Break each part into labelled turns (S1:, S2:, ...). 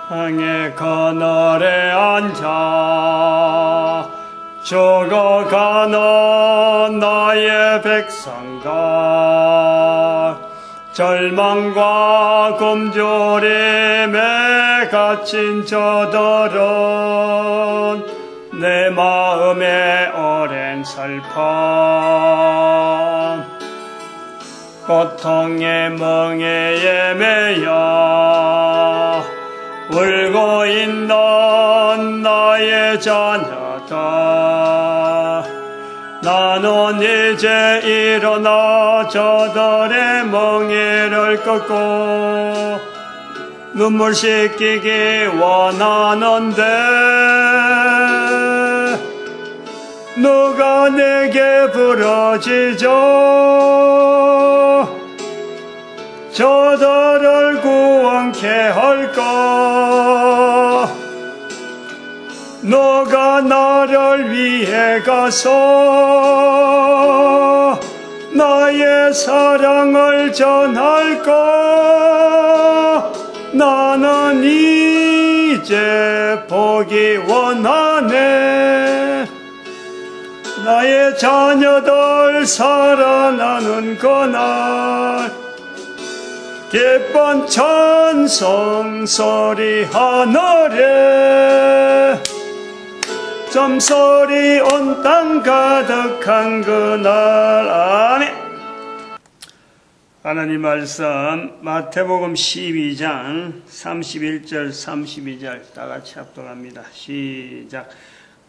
S1: 항해 그늘에 앉아 죽어가는 나의 백성과 절망과 굶주림에 갇힌 저들은 내 마음에 오랜 슬픔 고통의 멍에에 매여 울고 있는 나의 자녀들, 나는 이제 일어나 저들의 멍에를 꺾고 눈물 씻기기 원하는데 누가 내게 부러지죠? 저들을 구원케 할까? 누가 나를 위해 가서 나의 사랑을 전할까? 나는 이제 보기 원하네. 나의 자녀들 살아나는 그날 기쁜 찬송 소리 하늘에 점소리 온 땅 가득한 그날. 아멘. 하나님 말씀 마태복음 12장 31절 32절 다같이 합독합니다. 시작.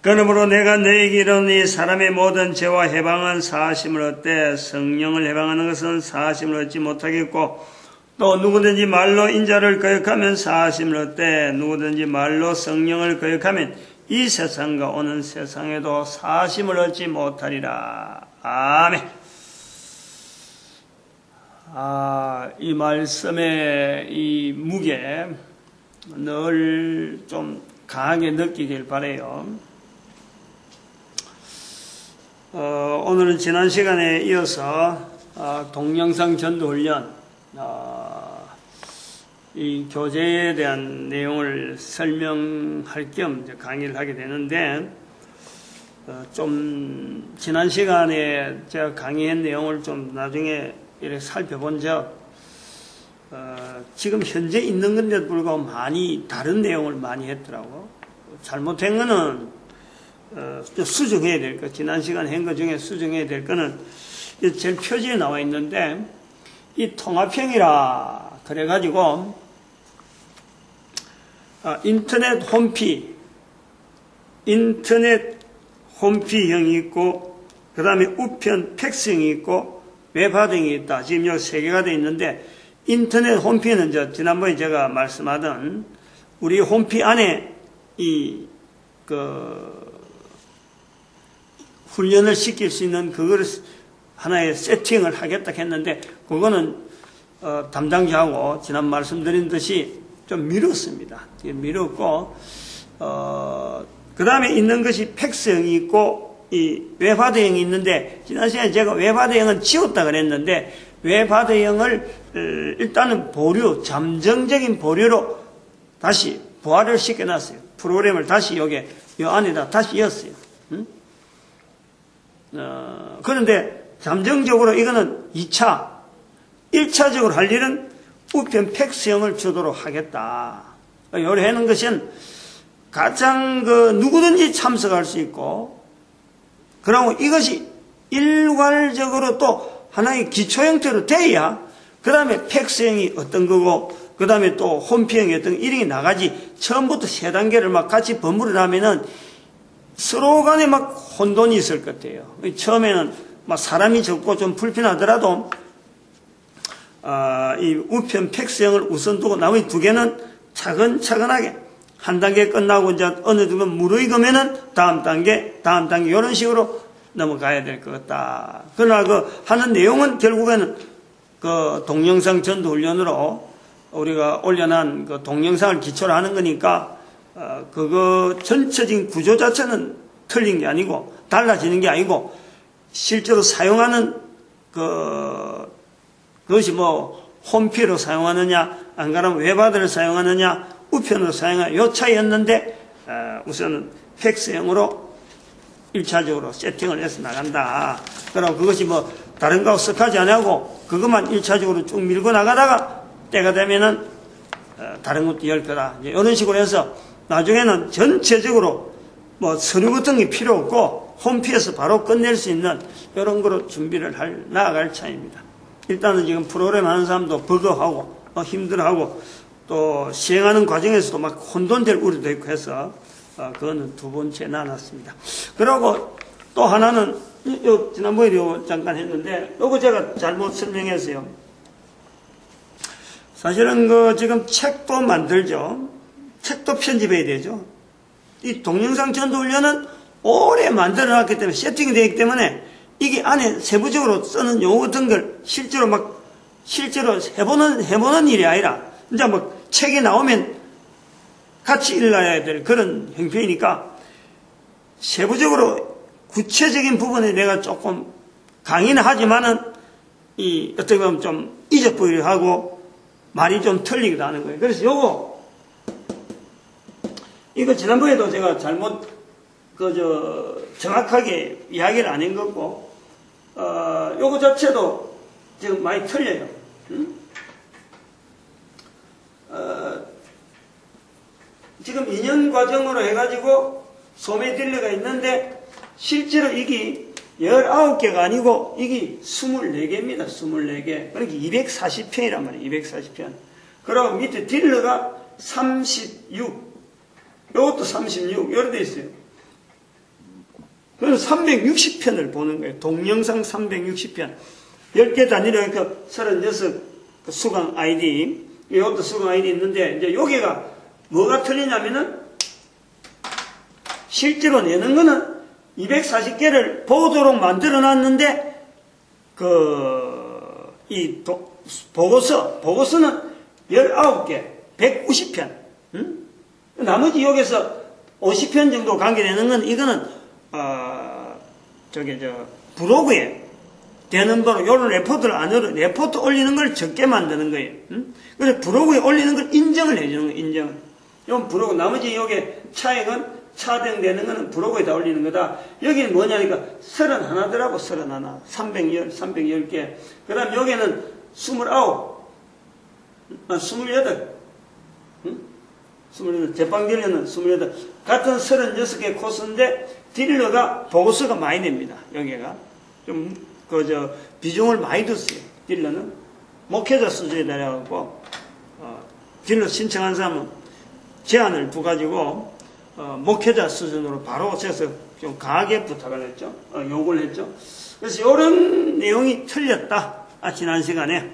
S1: 그러므로 내가 너희에게 이르노니 사람의 모든 죄와 해방은 사하심을 얻되 성령을 해방하는 것은 사하심을 얻지 못하겠고 또 누구든지 말로 인자를 거역하면 사하심을 얻되 누구든지 말로 성령을 거역하면 이 세상과 오는 세상에도 사하심을 얻지 못하리라. 아멘. 이 말씀의 이 무게 늘 좀 강하게 느끼길 바라요. 오늘은 지난 시간에 이어서 동영상 전도훈련 이 교재에 대한 내용을 설명할 겸 강의를 하게 되는데 좀 지난 시간에 제가 강의한 내용을 좀 나중에 이렇게 살펴본 적 지금 현재 있는 건데도 불구하고 많이 다른 내용을 많이 했더라고. 잘못된 거는 수정해야 될 거, 지난 시간에 한 거 중에 수정해야 될 거는 제일 표지에 나와 있는데 이 통합형이라 그래가지고 인터넷 홈피형이 있고 그 다음에 우편 팩스형이 있고 웹하드형이 있다. 지금 여기 세 개가 되어 있는데 인터넷 홈피는 지난번에 제가 말씀하던 우리 홈피 안에 훈련을 시킬 수 있는 그거를 하나의 세팅을 하겠다 했는데 그거는 담당자하고 지난 말씀드린 듯이 좀 미뤘습니다. 미뤘고 그 다음에 있는 것이 팩스형이 있고 이 웹하드형이 있는데 지난 시간에 제가 웹하드형은 지웠다 그랬는데 웹하드형을 일단은 잠정적인 보류로 다시 부활을 시켜놨어요. 프로그램을 다시 요 안에다 다시 넣었어요. 그런데 잠정적으로 이거는 1차적으로 할 일은 우편 팩스형을 주도록 하겠다. 요래 하는 것은 가장 누구든지 참석할 수 있고, 그리고 이것이 일괄적으로 또 하나의 기초 형태로 돼야, 그 다음에 팩스형이 어떤 거고, 그 다음에 또 홈피형이 어떤 거, 이런 게 나가지, 처음부터 세 단계를 막 같이 버무려 하면은 서로 간에 막 혼돈이 있을 것 같아요. 처음에는 막 사람이 적고 좀 불편하더라도, 이 우편 팩스형을 우선 두고 나머지 두 개는 차근차근하게 한 단계 끝나고 이제 어느 정도 무르익으면은 다음 단계 이런 식으로 넘어가야 될 것 같다. 그러나 하는 내용은 결국에는 동영상 전도 훈련으로 우리가 올려놓은 동영상을 기초로 하는 거니까 그거 전체적인 구조 자체는 틀린 게 아니고 달라지는 게 아니고 실제로 사용하는 그것이 홈피로 사용하느냐 안 그러면 웹하드를 사용하느냐 우편으로 사용할 요 차이였는데 우선은 팩스형으로 1차적으로 세팅을 해서 나간다. 그럼 그것이 뭐 다른 거하고 섞하지 않고 그것만 1차적으로 쭉 밀고 나가다가 때가 되면은 다른 것도 열 거다. 이제 이런 식으로 해서 나중에는 전체적으로 뭐 서류 같은 게 필요 없고 홈피에서 바로 끝낼 수 있는 이런 거로 준비를 나아갈 차입니다. 일단은 지금 프로그램 하는 사람도 버거하고 힘들어하고 또 시행하는 과정에서도 막 혼돈될 우려도 있고 해서 그거는 두 번째 나눴습니다. 그리고 또 하나는 지난번에 잠깐 했는데 요거 제가 잘못 설명했어요. 사실은 지금 책도 만들죠. 책도 편집해야 되죠. 이 동영상 전도훈련은 오래 만들어놨기 때문에 세팅이 되어 있기 때문에 이게 안에 세부적으로 쓰는 용어 같은 걸 실제로 해보는 일이 아니라 이제 뭐 책에 나오면 같이 읽어야 될 그런 형편이니까 세부적으로 구체적인 부분에 내가 조금 강의는 하지만은 어떻게 보면 좀 잊어버리려 하고 말이 좀 틀리기도 하는 거예요. 그래서 이거 지난번에도 제가 잘못 정확하게 이야기를 안 한 거고 요거 자체도 지금 많이 틀려요. 지금 2년 과정으로 해가지고 소매 딜러가 있는데 실제로 이게 19개가 아니고 이게 24개입니다. 24개. 그러니까 240편이란 말이에요. 240편. 그리고 밑에 딜러가 36. 요것도 36. 이렇게 돼 있어요. 그래서 360편을 보는 거예요. 동영상 360편. 10개 단위로 하니까 36 수강 아이디. 이것도 수강 아이디 있는데, 이제 여기가 뭐가 틀리냐면은, 실제로 내는 거는 240개를 보도록 만들어 놨는데, 보고서는 19개, 190편. 나머지 여기서 50편 정도 관계되는 건, 이거는, 브로그에 되는 거로, 요런 레포트를 안으로, 레포트 올리는 걸 적게 만드는 거예요. 그래서 브로그에 올리는 걸 인정을 해주는 거예요, 인정을. 요 브로그, 나머지 여기에 차액은, 차등되는 거는 브로그에다 올리는 거다. 여기는 뭐냐니까, 31더라고, 31. 310개. 그 다음 여기는 29, 28. 28. 제빵 딜러는 28. 같은 36개 코스인데, 딜러가 보고서가 많이 냅니다. 여기가. 좀, 비중을 많이 뒀어요. 딜러는. 목회자 수준에 달해갖고, 딜러 신청한 사람은 제한을 두가지고, 목회자 수준으로 바로 오셔서 좀 강하게 부탁을 했죠. 요구를 했죠. 그래서 이런 내용이 틀렸다. 지난 시간에.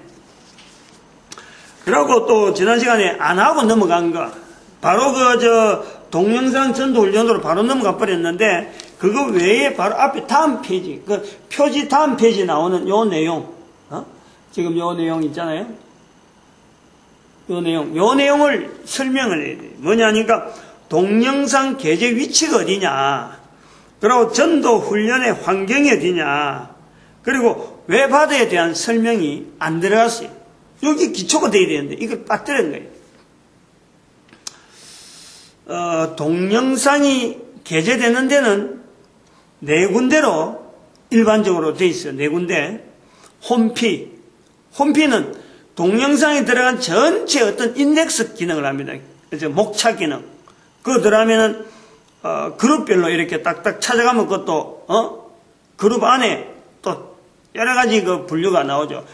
S1: 그리고 또 지난 시간에 안 하고 넘어간 거. 바로 동영상 전도 훈련으로 바로 넘어가 버렸는데, 그거 외에 바로 앞에 다음 페이지, 표지 다음 페이지 나오는 요 내용, 지금 요 내용 있잖아요. 요 내용을 설명을 해야 돼요. 뭐냐니까, 동영상 게재 위치가 어디냐, 그리고 전도 훈련의 환경이 어디냐, 그리고 웹하드에 대한 설명이 안 들어갔어요. 여기 기초가 돼야 되는데, 이걸 빠뜨린 거예요. 동영상이 게재되는 데는 네 군데로 일반적으로 돼 있어요. 네 군데. 홈피는 동영상에 들어간 전체 어떤 인덱스 기능을 합니다. 그래서 목차 기능. 그거 들어가면은, 그룹별로 이렇게 딱딱 찾아가면 그것도, 그룹 안에 또 여러 가지 분류가 나오죠.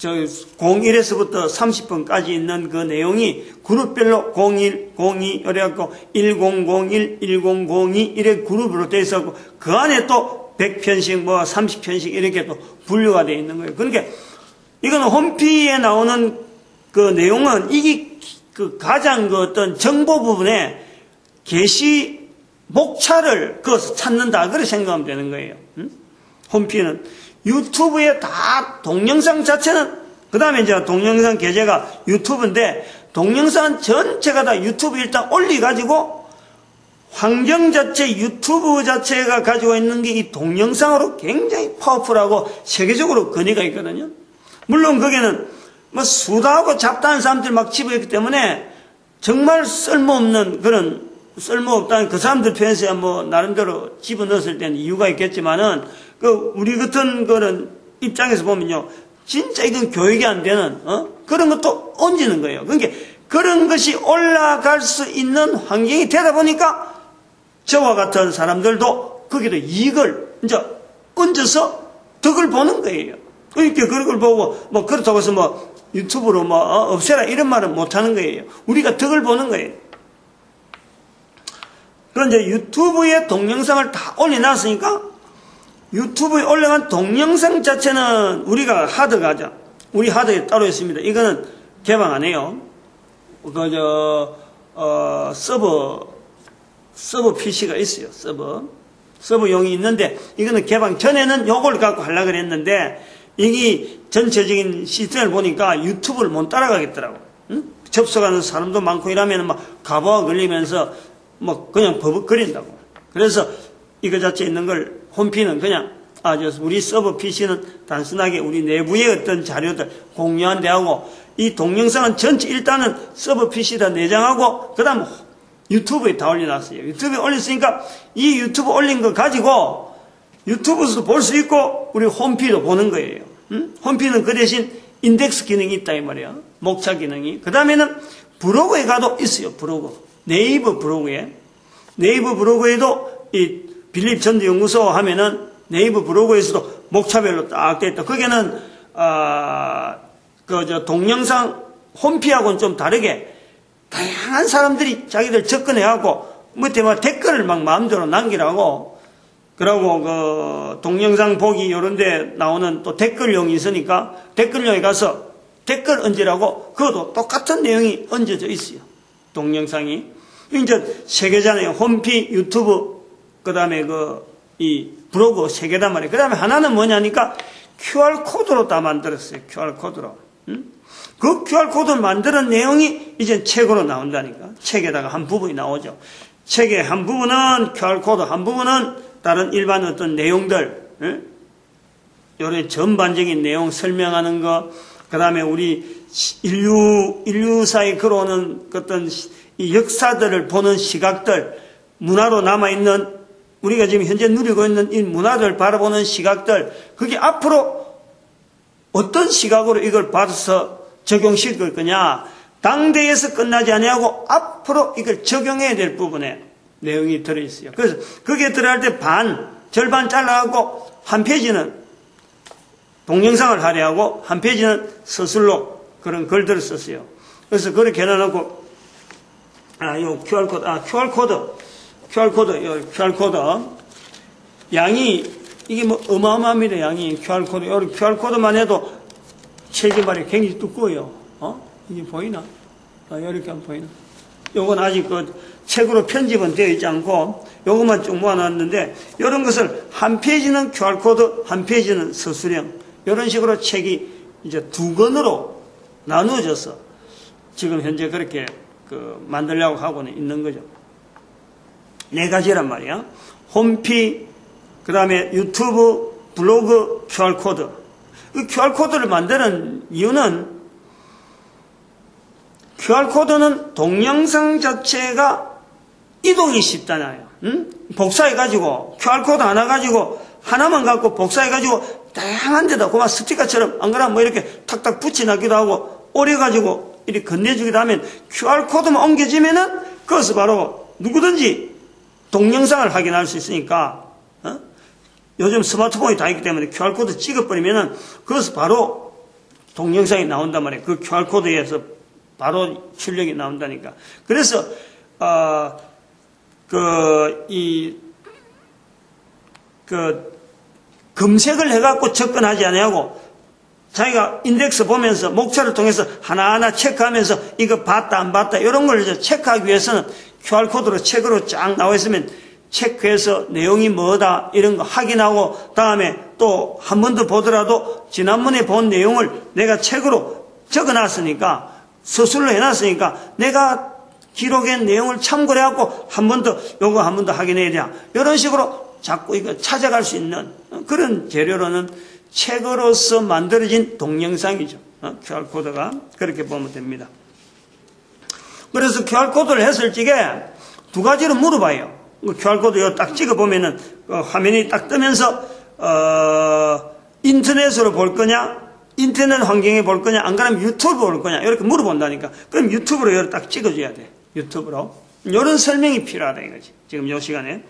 S1: 01에서부터 30번까지 있는 그 내용이 그룹별로 01, 02, 이래갖고 1001, 1002 이렇게 그룹으로 되어 있었고 그 안에 또 100편씩 30편씩 이렇게 또 분류가 되어 있는 거예요. 그러니까 이거는 홈피에 나오는 그 내용은 이게 가장 어떤 정보 부분에 게시 목차를 찾는다. 그렇게 생각하면 되는 거예요. 홈피는. 유튜브에 다 동영상 자체는 그 다음에 이제 동영상 게재가 유튜브인데 동영상 전체가 다 유튜브 일단 올려가지고 환경 자체 유튜브 자체가 가지고 있는 게 이 동영상으로 굉장히 파워풀하고 세계적으로 권위가 있거든요. 물론 거기는 수다하고 잡다한 사람들 막 집어있기 때문에 정말 쓸모없는 그런 쓸모없다는 그 사람들 표현에서야 뭐 나름대로 집어넣었을 때는 이유가 있겠지만은 그 우리 같은 그런 입장에서 보면요, 진짜 이건 교육이 안 되는 그런 것도 얹는 거예요. 그러니까 그런 것이 올라갈 수 있는 환경이 되다 보니까 저와 같은 사람들도 거기도 이익을 이제 얹어서 덕을 보는 거예요. 그러니까 그런 걸 보고 뭐 그렇다고 해서 뭐 유튜브로 뭐 없애라 이런 말은 못 하는 거예요. 우리가 덕을 보는 거예요. 그런데 유튜브에 동영상을 다 올려놨으니까 유튜브에 올라간 동영상 자체는 우리가 하드가죠. 우리 하드에 따로 있습니다. 이거는 개방 안 해요. 서버 PC가 있어요. 서버용이 있는데 이거는 개방 전에는 요걸 갖고 하려고 그랬는데 이게 전체적인 시스템을 보니까 유튜브를 못 따라가겠더라고. 응? 접속하는 사람도 많고 이러면 막 가보아 걸리면서 뭐 그냥 버벅거린다고. 그래서 이거 자체에 있는 걸 홈피는 그냥 우리 서버 PC는 단순하게 우리 내부의 어떤 자료들 공유한 데하고 이 동영상은 전체 일단은 서버 PC에다 내장하고 그 다음 유튜브에 다 올려놨어요. 유튜브에 올렸으니까 이 유튜브 올린 거 가지고 유튜브에서도 볼 수 있고 우리 홈피도 보는 거예요. 응? 홈피는 그 대신 인덱스 기능이 있다 이 말이야. 목차 기능이. 그 다음에는 브로그에 가도 있어요. 브로그. 네이버 브로그에도 이 빌립 전도연구소 하면은 네이버 브로그에서도 목차별로 딱 돼 있다. 거기는 동영상 홈피하고는 좀 다르게 다양한 사람들이 자기들 접근해갖고 밑에 막 댓글을 막 마음대로 남기라고. 그러고 그 동영상 보기 이런데 나오는 또 댓글용이 있으니까 댓글용에 가서 댓글 얹으라고 그것도 똑같은 내용이 얹어져 있어요. 동영상이. 이제 세 개잖아요. 홈피, 유튜브, 그 다음에 이 브로그 세 개단 말이에요. 그 다음에 하나는 뭐냐니까 QR코드로 다 만들었어요. QR코드로. 그 QR코드를 만드는 내용이 이제 책으로 나온다니까. 책에다가 한 부분이 나오죠. 책의 한 부분은 QR코드, 한 부분은 다른 일반 어떤 내용들, 요런 전반적인 내용 설명하는 거, 그 다음에 우리 인류사에 걸어오는 어떤 이 역사들을 보는 시각들, 문화로 남아있는 우리가 지금 현재 누리고 있는 이 문화를 바라보는 시각들, 그게 앞으로 어떤 시각으로 이걸 받아서 적용시킬 거냐, 당대에서 끝나지 아니하고 앞으로 이걸 적용해야 될 부분에 내용이 들어있어요. 그래서 거기에 들어갈 때 절반 잘라갖고 한 페이지는 동영상을 할애하고 한 페이지는 서술로 그런 글들을 썼어요. 그래서 그렇게 해놔놓고 요 QR코드 양이 이게 뭐 어마어마합니다. 양이 QR코드만 해도 책이 말이 굉장히 두꺼워요. 이게 보이나? 이렇게 하면 보이나? 요건 아직 책으로 편집은 되어 있지 않고 요것만 쭉 모아놨는데 이런 것을 한 페이지는 QR코드, 한 페이지는 서술형 이런 식으로 책이 이제 두 권으로 나누어져서 지금 현재 그렇게 만들려고 하고는 있는 거죠. 네 가지란 말이야. 홈피, 그 다음에 유튜브, 블로그, QR코드. 이 QR코드를 만드는 이유는 QR코드는 동영상 자체가 이동이 쉽잖아요. 복사해가지고, QR코드 하나 가지고, 하나만 갖고 복사해가지고, 다양한 데다, 그만 스티커처럼, 안 그러면 뭐 이렇게 탁탁 붙여놨기도 하고, 오려가지고, 이렇게 건네주기도 하면, QR코드만 옮겨지면은, 그것을 바로 누구든지 동영상을 확인할 수 있으니까, 요즘 스마트폰이 다 있기 때문에 QR코드 찍어버리면은, 그것을 바로 동영상이 나온단 말이에요. 그 QR코드에서 바로 출력이 나온다니까. 그래서, 검색을 해갖고 접근하지 않냐고, 자기가 인덱스 보면서 목차를 통해서 하나하나 체크하면서 이거 봤다, 안 봤다, 이런 걸 이제 체크하기 위해서는 QR코드로 책으로 쫙 나와 있으면 체크해서 내용이 뭐다, 이런 거 확인하고, 다음에 또 한 번 더 보더라도 지난번에 본 내용을 내가 책으로 적어놨으니까, 서술로 해놨으니까 내가 기록한 내용을 참고를 해갖고 한 번 더 요거 한 번 더 확인해야 돼. 이런 식으로 자꾸 이거 찾아갈 수 있는 그런 재료로는 책으로서 만들어진 동영상이죠. QR코드가 그렇게 보면 됩니다. 그래서 QR코드를 했을 적에 두 가지로 물어봐요. QR코드 이거 딱 찍어보면은 화면이 딱 뜨면서 인터넷으로 볼 거냐, 인터넷 환경에 볼 거냐, 안 그러면 유튜브 볼 거냐 이렇게 물어본다니까. 그럼 유튜브로 이걸 딱 찍어줘야 돼. 유튜브로. 이런 설명이 필요하다 이거지. 지금 이 시간에.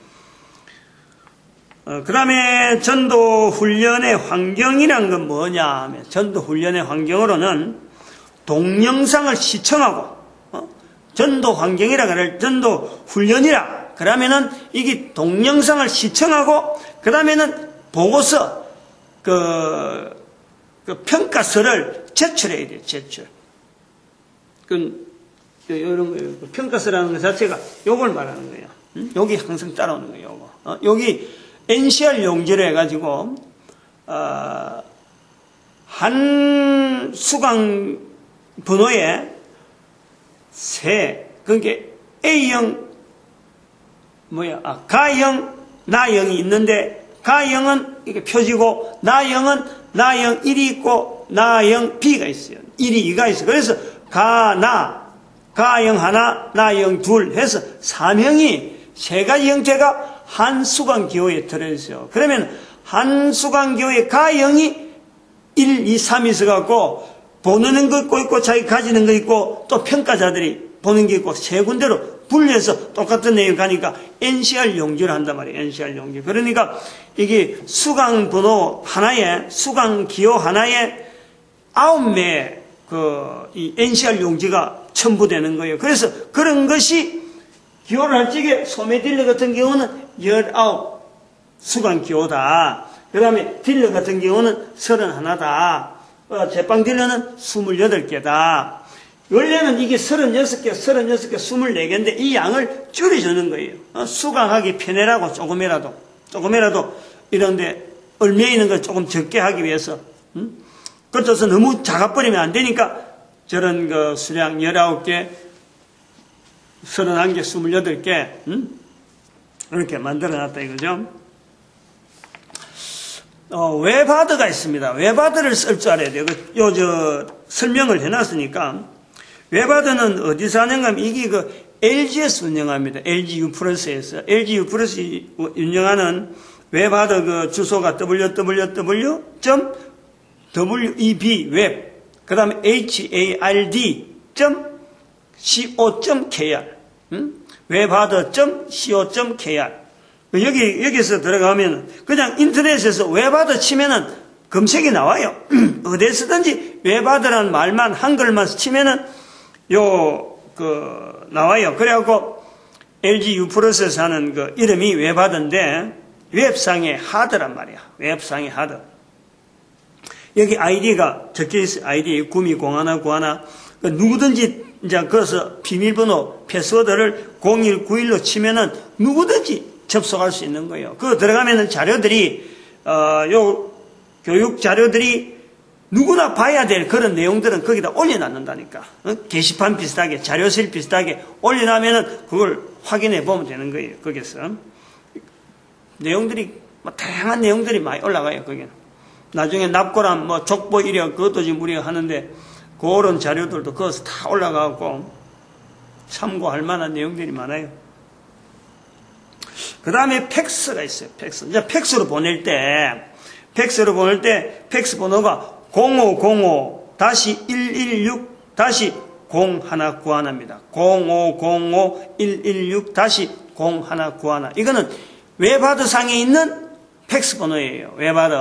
S1: 그 다음에 전도훈련의 환경이란 건 뭐냐 하면, 전도훈련의 환경으로는 동영상을 시청하고, 전도 환경이라 그럴, 전도훈련이라 그러면은 이게 동영상을 시청하고, 그 다음에는 보고서, 그 평가서를 제출해야 돼요, 제출. 이런 거예요. 평가서라는 것 자체가 요걸 말하는 거예요. 여기 항상 따라오는 거예요, 요거. 여기 NCR 용지로 해가지고, 한 수강 번호에 그러니까 A형, 가형, 나형이 있는데, 가형은 이게 표지고, 나형은 나형 1이 있고, 나형 B가 있어요. 1이 2가 있어요. 그래서 가형 하나, 나형 둘 해서 3형이 세 가지 형태가 한 수강 기호에 들어있어요. 그러면 한 수강 기호에 가형이 1, 2, 3이 있어갖고 보는 거 있고 자기 가지는 거 있고 또 평가자들이 보는 게 있고 세 군데로 분리해서 똑같은 내용 가니까 NCR 용지를 한단 말이에요. NCR 용지. 그러니까 이게 수강 번호 하나에, 수강 기호 하나에 9매 이 NCR 용지가 첨부되는 거예요. 그래서 그런 것이 기호를 할 적에 소매딜러 같은 경우는 19 수강 기호다. 그 다음에 딜러 같은 경우는 31다. 제빵 딜러는 28개다. 원래는 이게 36개, 24개인데 이 양을 줄여주는 거예요. 수강하기 편해라고 조금이라도 이런데 얼마에 있는 걸 조금 적게 하기 위해서. 그렇다고 너무 작아버리면 안 되니까 저런 그 수량 19개, 31개, 28개, 이렇게 만들어놨다 이거죠. 웹하드가 있습니다. 웹하드를 쓸 줄 알아야 돼요. 설명을 해놨으니까. 웹하드는 어디서 하는가 하면 이게 LG에서 운영합니다. LG U+에서. LG U+ 운영하는 웹하드 주소가 www.web, 그 다음에 hard.co.kr, webhard.co.kr. 여기서 들어가면 그냥 인터넷에서 웹하드 치면은 검색이 나와요. 어디서든지 웹하드라는 말만, 한글만 치면은 나와요. 그래갖고 LG U+에서 하는 이름이 웹하드인데, 웹상의 하드란 말이야. 웹상의 하드. 여기 아이디가 적혀있어요. 아이디 920191. 누구든지, 이제, 거기서 비밀번호, 패스워드를 0191로 치면은 누구든지 접속할 수 있는 거예요. 그거 들어가면은 자료들이, 교육 자료들이 누구나 봐야 될 그런 내용들은 거기다 올려놨는다니까. 게시판 비슷하게, 자료실 비슷하게 올려놓으면은 그걸 확인해 보면 되는 거예요. 거기서. 내용들이, 다양한 내용들이 많이 올라가요, 거기는. 나중에 납고람, 족보 이력, 그것도 지금 우리가 하는데, 그런 자료들도 거기서 다 올라가고, 참고할 만한 내용들이 많아요. 그 다음에 팩스가 있어요, 팩스. 이제 팩스로 보낼 때, 팩스 번호가 0505-116-0191입니다. 0505-116-0191. 이거는 웹하드 상에 있는 팩스 번호예요. 웹하드.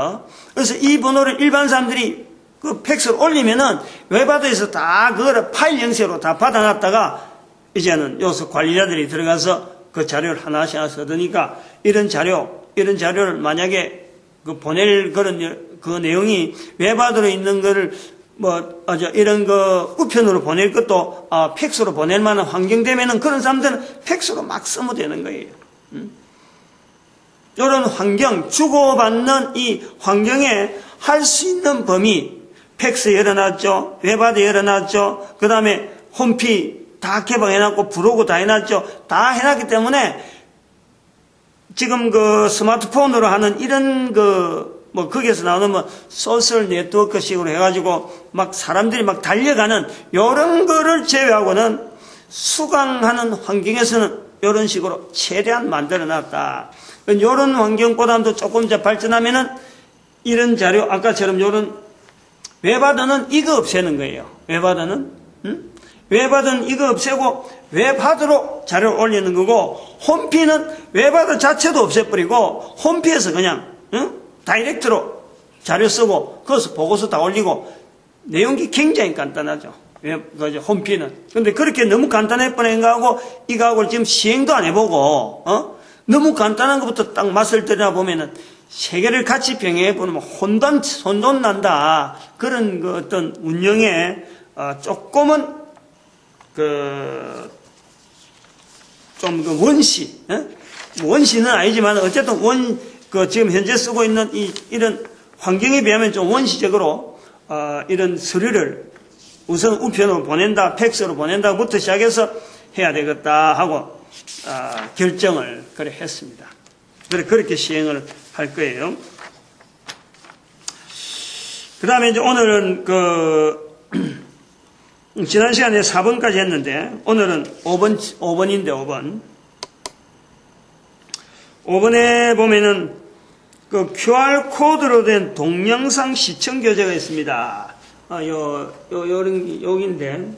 S1: 그래서 이 번호를 일반 사람들이 그 팩스를 올리면은 웹하드에서 다 그거를 파일 형식으로 다 받아놨다가 이제는 여기서 관리자들이 들어가서 그 자료를 하나씩 얻으니까 이런 자료를 만약에 보낼 그 내용이 웹하드로 있는 거를 이런 우편으로 보낼 것도 팩스로 보낼 만한 환경 되면은 그런 사람들은 팩스로 막 쓰면 되는 거예요. 이런 환경, 주고받는 이 환경에 할 수 있는 범위, 팩스 열어놨죠, 웹하드 열어놨죠, 그 다음에 홈피 다 개방해놨고, 브로그 다 해놨죠, 다 해놨기 때문에 지금 스마트폰으로 하는 이런 거기에서 나오는 소셜 네트워크 식으로 해가지고 막 사람들이 막 달려가는 이런 거를 제외하고는 수강하는 환경에서는 이런 식으로 최대한 만들어 놨다. 이런 환경보다도 조금 더 발전하면은 이런 자료, 아까처럼 이런 웹하드는 이거 없애는 거예요. 웹하드는. 웹하드는 이거 없애고 웹하드로 자료를 올리는 거고, 홈피는 웹하드 자체도 없애버리고 홈피에서 그냥 다이렉트로 자료 쓰고 거기서 보고서 다 올리고, 내용이 굉장히 간단하죠. 홈피는. 근데 그렇게 너무 간단해 뻔한거하고 이거하고 지금 시행도 안 해보고 너무 간단한 것부터 딱 맛을 들여보면은 세 개를 같이 병행해 보면 혼돈 난다. 그런 그 어떤 운영에 조금은 좀 원시는 아니지만 어쨌든 지금 현재 쓰고 있는 이런 환경에 비하면 좀 원시적으로 이런 서류를 우선 우편으로 보낸다, 팩스로 보낸다부터 시작해서 해야 되겠다 하고 결정을 그래 했습니다. 그렇게 시행을 할 거예요. 그 다음에 이제 오늘은 지난 시간에 4번까지 했는데, 오늘은 5번인데 5번. 5번에 보면은 QR코드로 된 동영상 시청 교재가 있습니다. 여기인데,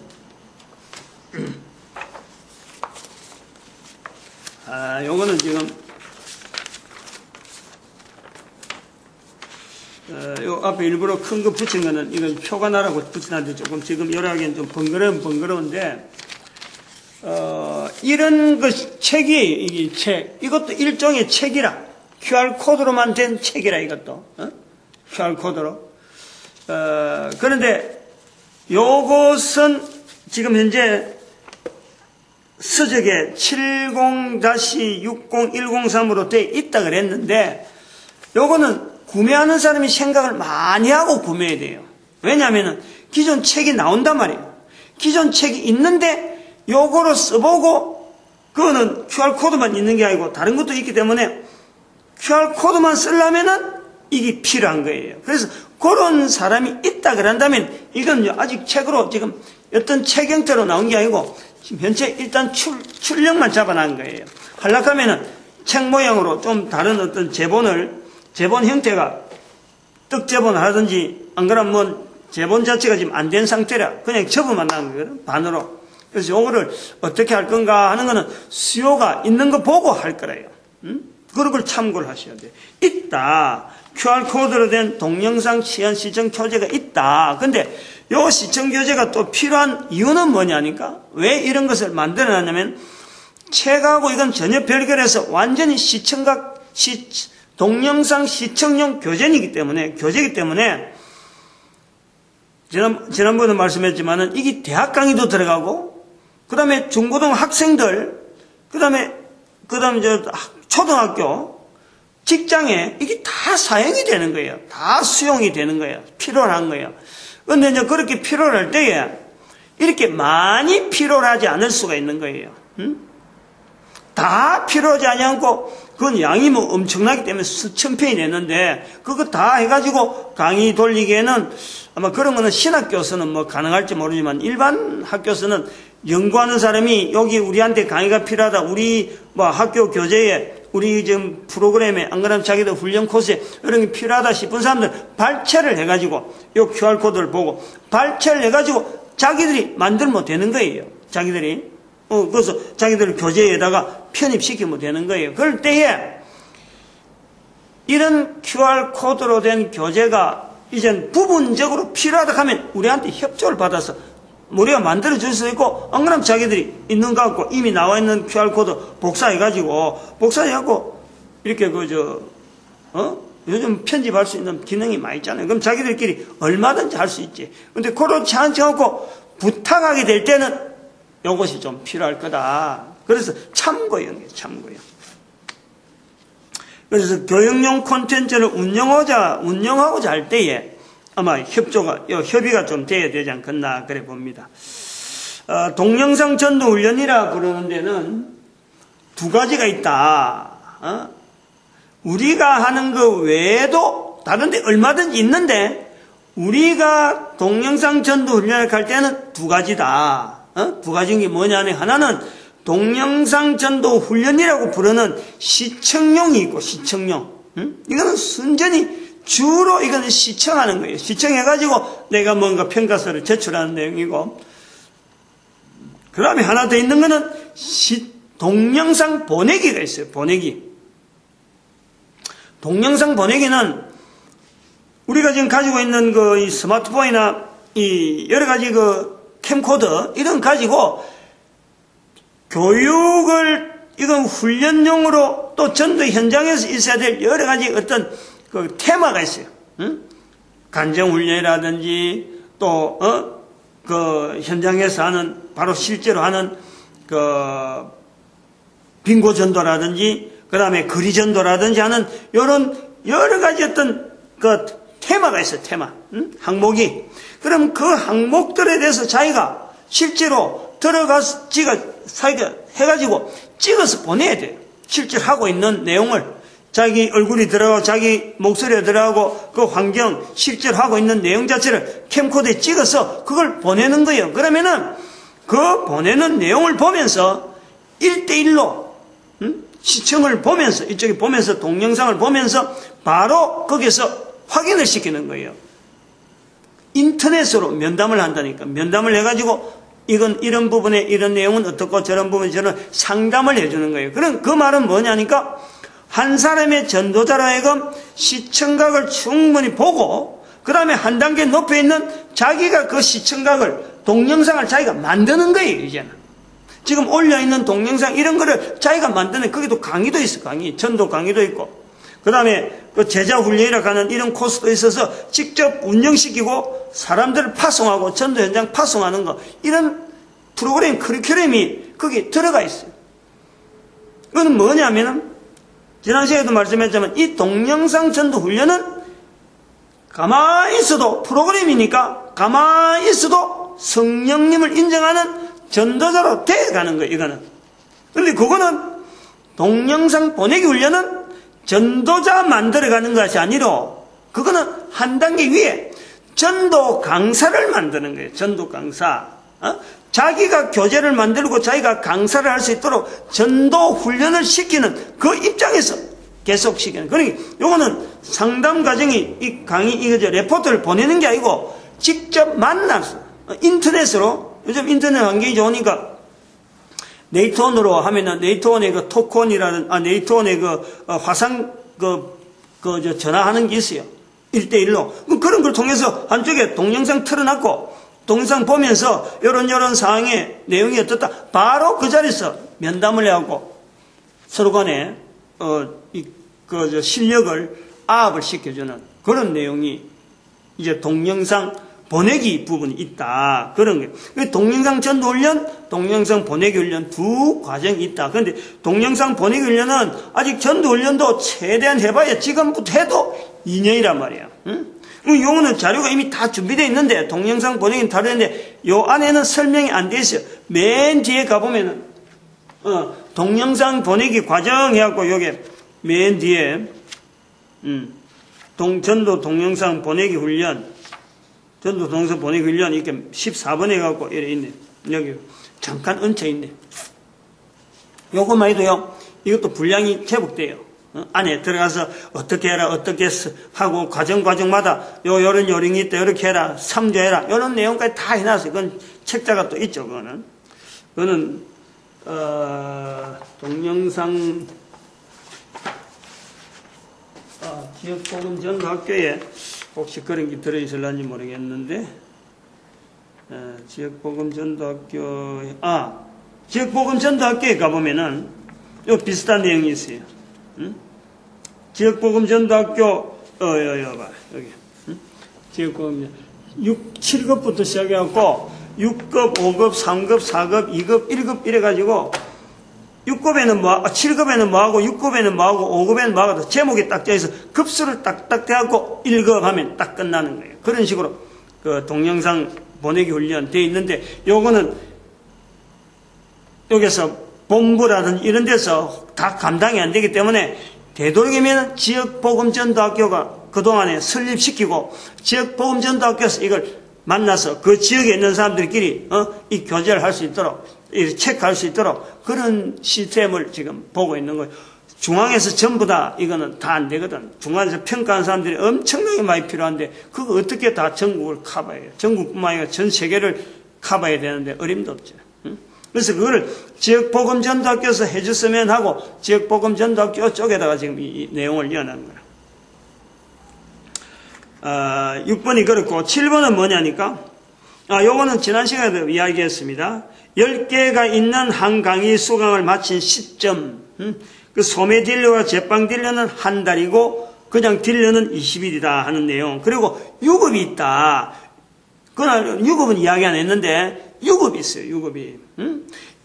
S1: 요거는 지금, 요 앞에 일부러 큰 거 붙인 거는 이건 표가 나라고 붙여놨는데 조금 지금 여러 하기엔 좀 번거로운데, 이런 책이, 이것도 일종의 책이라. QR코드로만 된 책이라, 이것도. QR코드로. 그런데 요것은 지금 현재 서적에 70-60103으로 돼 있다 그랬는데, 요거는 구매하는 사람이 생각을 많이 하고 구매해야 돼요. 왜냐하면 기존 책이 나온단 말이에요. 기존 책이 있는데 요거로 써보고, 그거는 QR코드만 있는 게 아니고 다른 것도 있기 때문에 QR코드만 쓰려면은 이게 필요한 거예요. 그래서 그런 사람이 있다 그런다면 이건 아직 책으로 지금 어떤 책 형태로 나온 게 아니고 지금 현재 일단 출력만 잡아놓은 거예요. 하려면은 책 모양으로 좀 다른 어떤 제본 형태가 떡제본을 하든지, 안 그러면 뭐 제본 자체가 지금 안 된 상태라 그냥 접어만 나온 거거든, 반으로. 그래서 요거를 어떻게 할 건가 하는 거는 수요가 있는 거 보고 할 거래요. 그런 걸 참고를 하셔야 돼요. 있다. QR코드로 된 동영상 시연 시청 교재가 있다. 근데 요 시청 교재가 또 필요한 이유는 뭐냐니까? 왜 이런 것을 만들어 놨냐면, 책하고 이건 전혀 별개라서 완전히 동영상 시청용 교재이기 때문에, 지난번에 말씀했지만은 이게 대학 강의도 들어가고, 그 다음에 중고등 학생들, 그 다음에 초등학교, 직장에 이게 다 사용이 되는 거예요. 다 수용이 되는 거예요. 필요한 거예요. 그런데 이제 그렇게 필요할 때에 이렇게 많이 필요하지 않을 수가 있는 거예요. 다 필요하지 않고, 그건 양이 뭐 엄청나기 때문에 수천 편이 됐는데, 그거 다 해가지고 강의 돌리기에는 아마 그런 거는 신학교에서는 뭐 가능할지 모르지만, 일반 학교에서는 연구하는 사람이 여기 우리한테 강의가 필요하다, 우리 뭐 학교 교재에, 우리 지금 프로그램에, 안 그러면 자기들 훈련 코스에 이런 게 필요하다 싶은 사람들 발췌를 해가지고, 요 QR코드를 보고 발췌를 해가지고 자기들이 만들면 되는 거예요. 자기들이. 그래서 자기들 교재에다가 편입시키면 되는 거예요. 그럴 때에 이런 QR코드로 된 교재가 이젠 부분적으로 필요하다 하면 우리한테 협조를 받아서 우리가 만들어줄 수 있고, 안 그러면 자기들이 있는 거 갖고 이미 나와 있는 QR코드 복사해갖고 이렇게 요즘 편집할 수 있는 기능이 많이 있잖아요. 그럼 자기들끼리 얼마든지 할 수 있지. 근데 그렇지 않고 부탁하게 될 때는 이것이 좀 필요할 거다. 그래서 참고용. 그래서 교육용 콘텐츠를 운영하고자 할 때에 아마 협의가 좀 돼야 되지 않겠나, 그래 봅니다. 동영상 전도 훈련이라 그러는 데는 두 가지가 있다. 우리가 하는 거 외에도 다른 데 얼마든지 있는데, 우리가 동영상 전도 훈련을 할 때는 두 가지다. 두 가지인 게 뭐냐면 하나는 동영상 전도 훈련이라고 부르는 시청용이 있고 시청용. 이거는 순전히 주로 이거는 시청하는 거예요. 시청해가지고 내가 뭔가 평가서를 제출하는 내용이고, 그 다음에 하나 더 있는 거는 동영상 보내기가 있어요. 보내기. 동영상 보내기는 우리가 지금 가지고 있는 이 스마트폰이나 이 여러 가지 캠코더 이런 가지고 교육을 이건 훈련용으로 또 전도 현장에서 있어야 될 여러 가지 어떤 테마가 있어요. 간정훈련이라든지 또 현장에서 하는 바로 실제로 하는 빙고 전도라든지 그 다음에 거리 전도라든지 하는 이런 여러 가지 어떤 테마가 있어요. 테마. 항목이. 그럼 그 항목들에 대해서 자기가 실제로 들어가서 자기가 해가지고 찍어서 보내야 돼요. 실제로 하고 있는 내용을 자기 얼굴이 들어가고 자기 목소리가 들어가고 그 환경 실제로 하고 있는 내용 자체를 캠코더에 찍어서 그걸 보내는 거예요. 그러면은 그 보내는 내용을 보면서 1대1로 시청을 보면서 이쪽에 보면서 동영상을 보면서 바로 거기서 확인을 시키는 거예요. 인터넷으로 면담을 한다니까. 면담을 해가지고 이건 이런 부분에 이런 내용은 어떻고 저런 부분에 저런 상담을 해주는 거예요. 그럼 그 말은 뭐냐니까 한 사람의 전도자로 하여금 시청각을 충분히 보고 그 다음에 한 단계 높여 있는 자기가 그 시청각을 동영상을 자기가 만드는 거예요. 이제는 지금 올려있는 동영상 이런 거를 자기가 만드는 거기도 강의도 있어. 강의 전도 강의도 있고 그 다음에 그 제자훈련이라고 하는 이런 코스도 있어서 직접 운영시키고 사람들을 파송하고 전도 현장 파송하는 거 이런 프로그램 커리큘럼이 거기 들어가 있어요. 이거는 뭐냐면은 지난 시간에도 말씀했지만 이 동영상 전도 훈련은 가만히 있어도 프로그램이니까 가만히 있어도 성령님을 인정하는 전도자로 돼가는 거예요. 이거는. 그런데 그거는 동영상 보내기 훈련은 전도자 만들어가는 것이 아니라 그거는 한 단계 위에 전도 강사를 만드는 거예요. 전도 강사. 자기가 교재를 만들고 자기가 강사를 할 수 있도록 전도 훈련을 시키는 그 입장에서 계속 시키는. 그러니까 요거는 상담 과정이 이 강의 이거죠. 레포트를 보내는 게 아니고 직접 만나서 인터넷으로 요즘 인터넷 환경이 좋으니까 네이트온으로 하면은 네이트온의 토크온이라는 네이트온의 화상 전화하는 게 있어요. 1대1로. 그런 걸 통해서 한쪽에 동영상 틀어놨고 동영상 보면서 이런 상황의 내용이 어떻다. 바로 그 자리에서 면담을 해갖고 서로 간에 실력을 아합을 시켜주는 그런 내용이 이제 동영상 보내기 부분이 있다. 그런 거예요. 동영상 전도 훈련, 동영상 보내기 훈련 두 과정이 있다. 그런데 동영상 보내기 훈련은 아직 전도 훈련도 최대한 해봐야 지금부터 해도 2년이란 말이에요. 요거는 자료가 이미 다 준비되어 있는데 동영상 보내기는 다르는데 요 안에는 설명이 안 돼 있어요. 맨 뒤에 가보면은 동영상 보내기 과정 해갖고 요게 맨 뒤에 전도 동영상 보내기 훈련 전도 동영상 보내기 훈련 이렇게 14번 해갖고 이래 있네. 여기 잠깐 얹혀 있네. 요것만 해도요 이것도 분량이 제법 돼요. 안에 들어가서 어떻게 해라 어떻게 하고 과정마다 요런 요령이 있다 이렇게 해라 3조 해라 요런 내용까지 다 해놨어요. 그건 책자가 또 있죠. 그거는 동영상 지역복음전도학교에 혹시 그런 게 들어있을런지 모르겠는데 지역복음전도학교에 지역복음전도학교에 가보면은 요 비슷한 내용이 있어요. 지역복음전도학교 여기 지역복음 7급부터 시작해갖고 6급, 5급, 3급, 4급, 2급, 1급 이래가지고 6급에는 7급에는 뭐하고 6급에는 뭐하고 5급에는 뭐하고 제목이 딱 짜여서 급수를 딱딱 대갖고 1급 하면 딱 끝나는 거예요. 그런 식으로 그 동영상 보내기 훈련 돼 있는데 요거는 여기서 본부라든지 이런 데서 다 감당이 안 되기 때문에 되도록이면 지역복음전도학교가 그동안에 설립시키고 지역복음전도학교에서 이걸 만나서 그 지역에 있는 사람들끼리 이 교제를 할 수 있도록, 체크할 수 있도록 그런 시스템을 지금 보고 있는 거예요. 중앙에서 전부 다 이거는 다 안 되거든. 중앙에서 평가하는 사람들이 엄청나게 많이 필요한데 그거 어떻게 다 전국을 커버해요. 전국뿐만 아니라 전 세계를 커버해야 되는데 어림도 없죠. 그래서 그거를 지역복음전도학교에서 해줬으면 하고 지역복음전도학교 쪽에다가 지금 이 내용을 이어놓은 거예요. 6번이 그렇고 7번은 뭐냐니까 요거는 지난 시간에도 이야기했습니다. 10개가 있는 한 강의 수강을 마친 시점, 그 소매 딜러와 제빵 딜러는 한 달이고 그냥 딜러는 20일이다 하는 내용. 그리고 유급이 있다. 그날 유급은 이야기 안 했는데 유급이 있어요. 유급이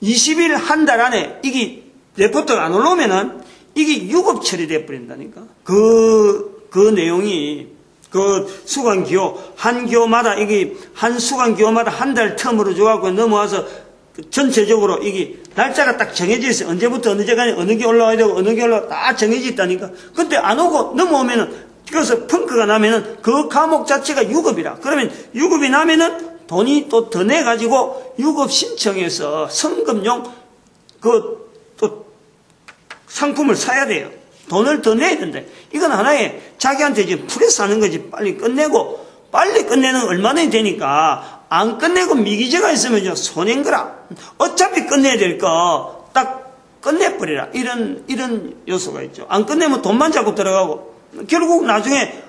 S1: 20일 한 달 안에 이게 레포트가 안 올라오면은 이게 유급 처리돼 버린다니까. 그 내용이 그 수강 기호 한 기호마다 이게 한 수강 기호마다 한 달 텀으로 줘갖고 넘어와서 전체적으로 이게 날짜가 딱 정해져 있어요. 언제부터 어느 시간에 어느 게 올라와야 되고 어느 게 올라와 다 정해져 있다니까. 근데 안 오고 넘어오면은 그래서 펑크가 나면은 그 과목 자체가 유급이라. 그러면 유급이 나면은 돈이 또 더 내가지고 유급 신청해서 성금용 또 상품을 사야 돼요. 돈을 더 내야 된대. 이건 하나의 자기한테 지금 프레스 하는 거지. 빨리 끝내고 빨리 끝내는 얼마나 되니까 안 끝내고 미기재가 있으면 손해인 거라. 어차피 끝내야 될 거 딱 끝내버리라. 이런 요소가 있죠. 안 끝내면 돈만 자꾸 들어가고 결국 나중에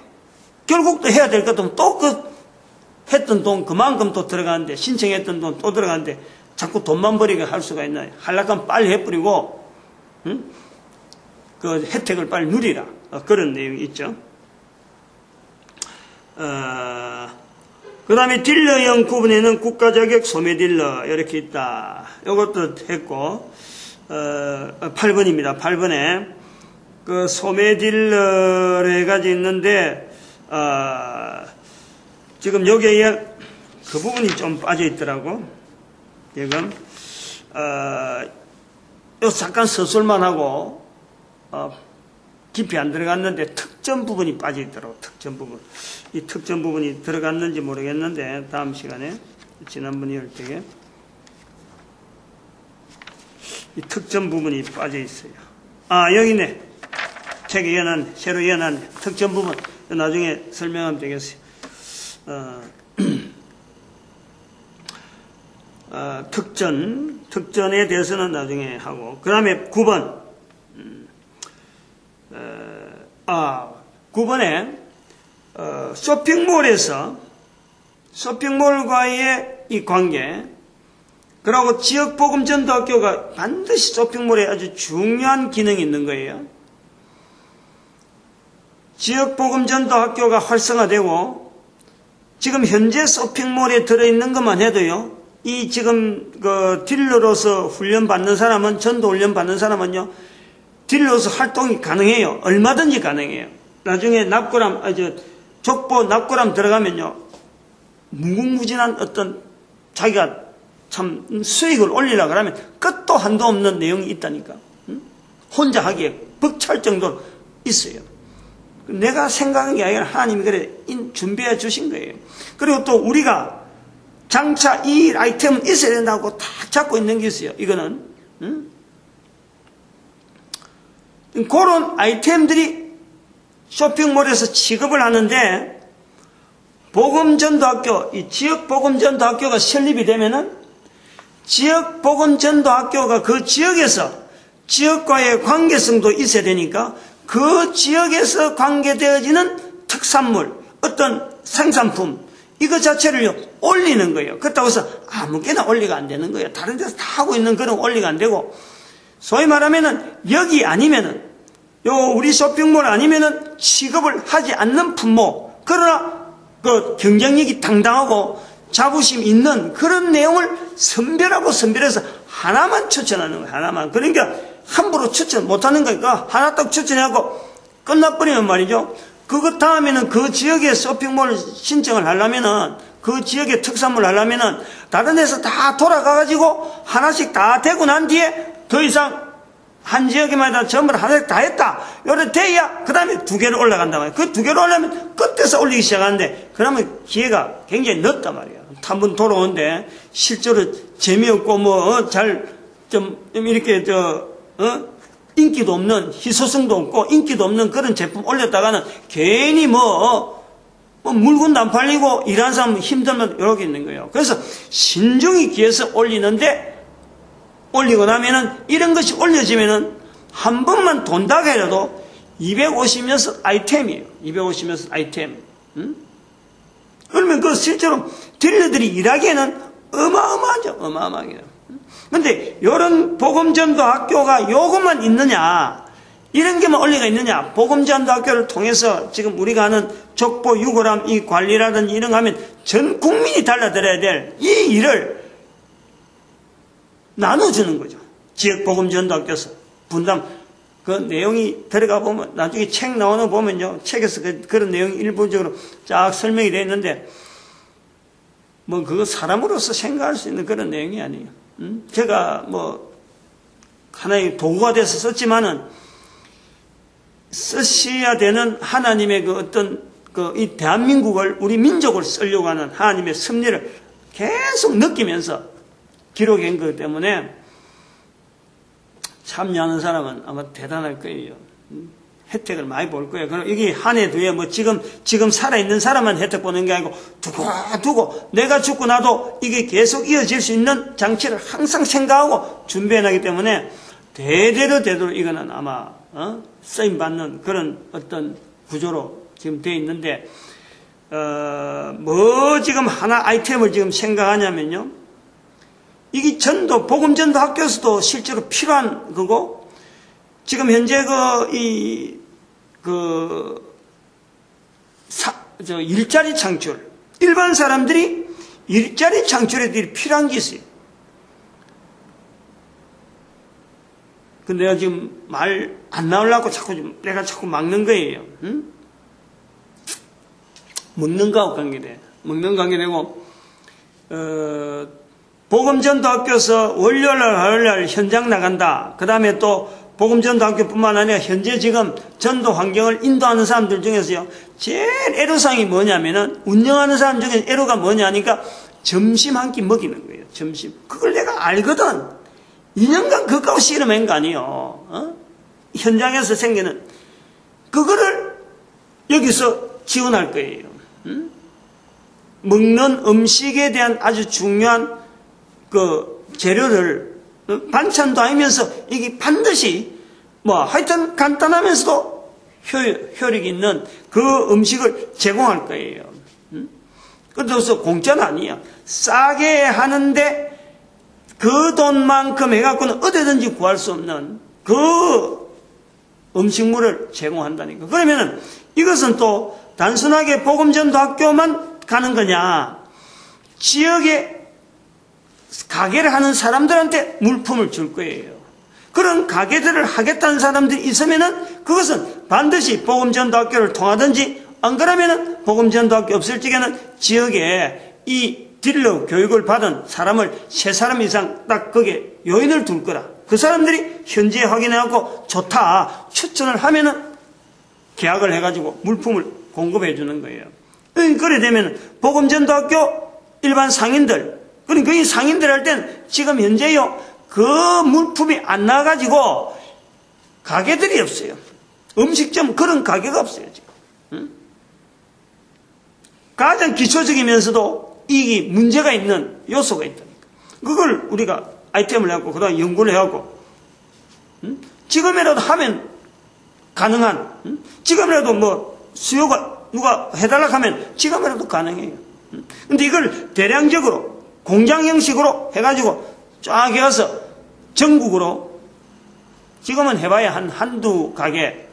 S1: 결국 또 해야 될 것도 또 했던 돈 그만큼 또 들어가는데 신청했던 돈 또 들어가는데 자꾸 돈만 버리게 할 수가 있나요? 하려면 빨리 해버리고 그 혜택을 빨리 누리라. 그런 내용이 있죠. 그 다음에 딜러형 구분에는 국가자격 소매딜러 이렇게 있다. 이것도 했고 8번입니다. 8번에 그 소매딜러를 해가지고 있는데 지금 여기에 그 부분이 좀 빠져 있더라고. 지금 요 잠깐 서술만 하고 깊이 안 들어갔는데 특정 부분이 빠져 있더라고. 특정 부분. 이 특정 부분이 들어갔는지 모르겠는데 다음 시간에 지난번에 할 때에 이 특정 부분이 빠져 있어요. 여기 있네. 책에 새로 이어난 특정 부분. 나중에 설명하면 되겠어요. 특전에 대해서는 나중에 하고, 그 다음에 9번. 9번에, 쇼핑몰과의 이 관계, 그리고 지역복음전도학교가 반드시 쇼핑몰에 아주 중요한 기능이 있는 거예요. 지역복음전도학교가 활성화되고, 지금 현재 쇼핑몰에 들어있는 것만 해도요, 이 지금 그 딜러로서 훈련받는 사람은, 전도 훈련받는 사람은요, 딜러로서 활동이 가능해요. 얼마든지 가능해요. 나중에 족보 납고람 들어가면요, 무궁무진한 어떤 자기가 참 수익을 올리려고 하면 끝도 한도 없는 내용이 있다니까. 혼자 하기에 벅찰 정도로 있어요. 내가 생각한 게 아니라 하나님이 그래 준비해 주신 거예요. 그리고 또 우리가 장차 이 아이템은 있어야 된다고 다 잡고 있는 게 있어요. 이거는 그런 아이템들이 쇼핑몰에서 취급을 하는데, 복음전도학교, 이 지역복음전도학교가 설립이 되면은 지역복음전도학교가 그 지역에서 지역과의 관계성도 있어야 되니까 그 지역에서 관계되어지는 특산물, 어떤 생산품, 이거 자체를 올리는 거예요. 그렇다고 해서 아무개나 올리가 안 되는 거예요. 다른 데서 다 하고 있는 그런 올리가 안 되고, 소위 말하면은 여기 아니면은 우리 쇼핑몰 아니면은 취급을 하지 않는 품목, 그러나 그 경쟁력이 당당하고 자부심 있는 그런 내용을 선별해서 하나만 추천하는 거예요. 하나만. 그러니까 함부로 추천 못하는 거니까 하나 딱 추천하고 끝나버리면 말이죠. 그것 다음에는 그 지역에 쇼핑몰 신청을 하려면은, 그 지역의 특산물 하려면은 다른 데서 다 돌아가가지고 하나씩 다 되고 난 뒤에 더 이상 한 지역에마다 전부 다 했다. 요래 돼야 그 다음에 2개로 올라간단 말이야. 그 2개로 올라가면 끝에서 올리기 시작하는데 그러면 기회가 굉장히 늦단 말이야. 한 번 돌아오는데 실제로 재미없고 이렇게 인기도 없는, 희소성도 없고 인기도 없는 그런 제품 올렸다가는 괜히 물건도 안 팔리고 일하는 사람 힘들면 이렇게 있는 거예요. 그래서 신중히 기해서 올리는데 올리고 나면은 이런 것이 올려지면은 한 번만 돈다고 해도 250몇 아이템이에요. 250몇 아이템. 그러면 그 실제로 딜러들이 일하기에는 어마어마하죠. 어마어마하게. 근데 이런 복음전도 학교가 요것만 있느냐, 이런 게만 원리가 있느냐. 복음전도 학교를 통해서 지금 우리가 하는 족보 유골함 이 관리라든지 이런 거 하면 전 국민이 달라들어야 될 이 일을 나눠주는 거죠. 지역 복음전도 학교에서 분담. 그 내용이 들어가 보면 나중에 책 나오는 거 보면요, 책에서 그런 내용이 일부적으로 쫙 설명이 되어 있는데 그거 사람으로서 생각할 수 있는 그런 내용이 아니에요. 제가 하나의 도구가 돼서 썼지만은 쓰셔야 되는 하나님의 이 대한민국을, 우리 민족을 쓰려고 하는 하나님의 섭리를 계속 느끼면서 기록한 것 때문에 참여하는 사람은 아마 대단할 거예요. 혜택을 많이 볼 거예요. 그럼 여기 한 해 뒤에 지금 살아있는 사람만 혜택 보는 게 아니고 두고 내가 죽고 나도 이게 계속 이어질 수 있는 장치를 항상 생각하고 준비해나기 때문에 대대로 이거는 아마 쓰임받는 그런 어떤 구조로 지금 되어 있는데 지금 하나 아이템을 지금 생각하냐면요, 이게 복음전도 학교에서도 실제로 필요한 거고, 지금 현재 일자리 창출, 일반 사람들이 일자리 창출에 필요한 게 있어요. 근데 내가 지금 말 안 나오려고 내가 자꾸 막는 거예요. 응? 먹는 거하고 관계돼. 먹는 관계되고, 복음전도 학교에서 월요일날, 화요일날 현장 나간다. 그 다음에 또 복음전도 학교뿐만 아니라 현재 지금 전도 환경을 인도하는 사람들 중에서요, 제일 애로사항이 뭐냐면은, 운영하는 사람 중에 애로가 뭐냐니까 점심 한 끼 먹이는 거예요. 점심. 그걸 내가 알거든. 2년간 그거 씨름한 거 아니에요. 현장에서 생기는 그거를 여기서 지원할 거예요. 먹는 음식에 대한 아주 중요한 재료를 반찬도 아니면서 이게 반드시 하여튼 간단하면서도 효력이 있는 그 음식을 제공할 거예요. 그래서 공짜는 아니야. 싸게 하는데 그 돈만큼 해갖고는 어디든지 구할 수 없는 그 음식물을 제공한다니까. 그러면은 이것은 또 단순하게 복음전도 학교만 가는 거냐, 지역에 가게를 하는 사람들한테 물품을 줄 거예요. 그런 가게들을 하겠다는 사람들이 있으면은 그것은 반드시 복음전도 학교를 통하든지, 안 그러면은 복음전도 학교 없을 적에는 지역에 이 딜러 교육을 받은 사람을 3사람 이상 딱 거기에 요인을 둘 거라. 그 사람들이 현지에 확인해갖고 좋다 추천을 하면은 계약을 해가지고 물품을 공급해 주는 거예요. 그래 되면 복음전도 학교 일반 상인들, 그러니까 이 상인들 할 때는 지금 현재요, 그 물품이 안 나가지고 가게들이 없어요. 음식점 그런 가게가 없어요 지금. 응? 가장 기초적이면서도 이게 문제가 있는 요소가 있다니까. 그걸 우리가 아이템을 해갖고 그다음 연구를 해갖고 지금이라도 하면 가능한, 지금이라도 수요가 누가 해달라고 하면 지금이라도 가능해요. 근데 이걸 대량적으로 공장 형식으로 해가지고 쫙 해서 전국으로, 지금은 해봐야 한두 가게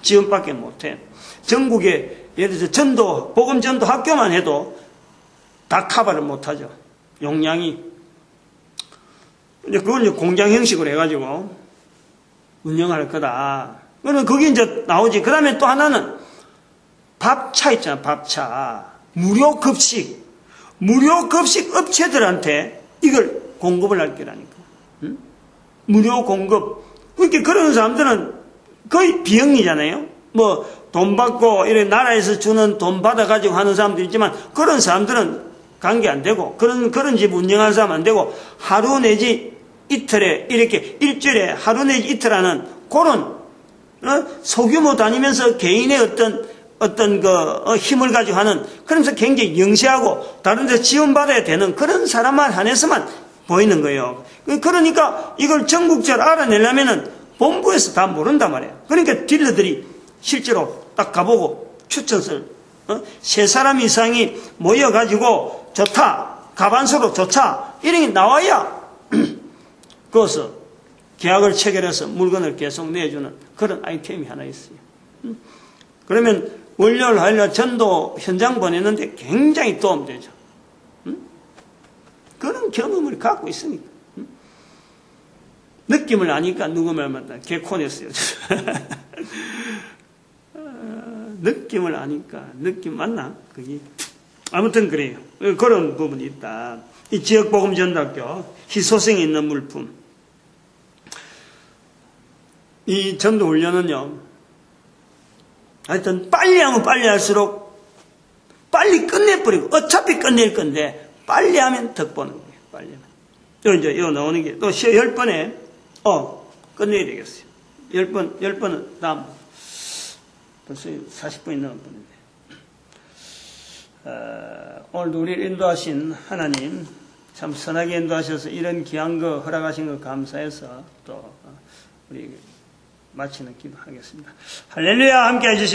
S1: 지원밖에 못해. 전국에 예를 들어서 복음전도 학교만 해도 다 커버를 못하죠. 용량이. 근데 그건 이제 공장 형식으로 해가지고 운영할 거다. 그러면 그게 이제 나오지. 그 다음에 또 하나는 밥차 있잖아, 밥차. 무료 급식 업체들한테 이걸 공급을 할 거라니까. 무료 공급 그렇게 그런 사람들은 거의 비영리잖아요. 뭐 돈 받고 이런 나라에서 주는 돈 받아가지고 하는 사람도 있지만 그런 사람들은 관계 안 되고 그런 집 운영하는 사람 안 되고 하루 내지 이틀에 이렇게 일주일에 하루 내지 이틀 하는 그런 소규모 다니면서 개인의 어떤 힘을 가지고 하는 그러면서 굉장히 영시하고 다른 데 지원받아야 되는 그런 사람만 한해서만 보이는 거예요. 그러니까 이걸 전국적으로 알아내려면은 본부에서 다 모른단 말이에요. 그러니까 딜러들이 실제로 딱 가보고 추천서를 3사람 이상이 모여가지고 좋다, 가반수로 좋다 이런 게 나와야 그것을 계약을 체결해서 물건을 계속 내주는 그런 아이템이 하나 있어요. 그러면 월요일, 화요일 전도 현장 보내는데 굉장히 도움되죠. 그런 경험을 갖고 있으니까. 느낌을 아니까 누구 말만 개콘했어요. 느낌을 아니까 느낌 맞나? 그게 아무튼 그래요. 그런 부분이 있다. 이 지역복음전도학교 희소성이 있는 물품. 이 전도훈련은요. 하여튼 빨리 하면 빨리 할수록 빨리 끝내버리고 어차피 끝낼 건데 빨리 하면 덕 보는 거예요. 빨리 하면. 이제 이거 나오는 게 또 10번에 끝내야 되겠어요. 10번은 다음. 벌써 40분이 넘었는데. 오늘도 우리를 인도하신 하나님, 참 선하게 인도하셔서 이런 귀한 거 허락하신 거 감사해서 또 우리 마치는 기도하겠습니다. 할렐루야 함께 해주시면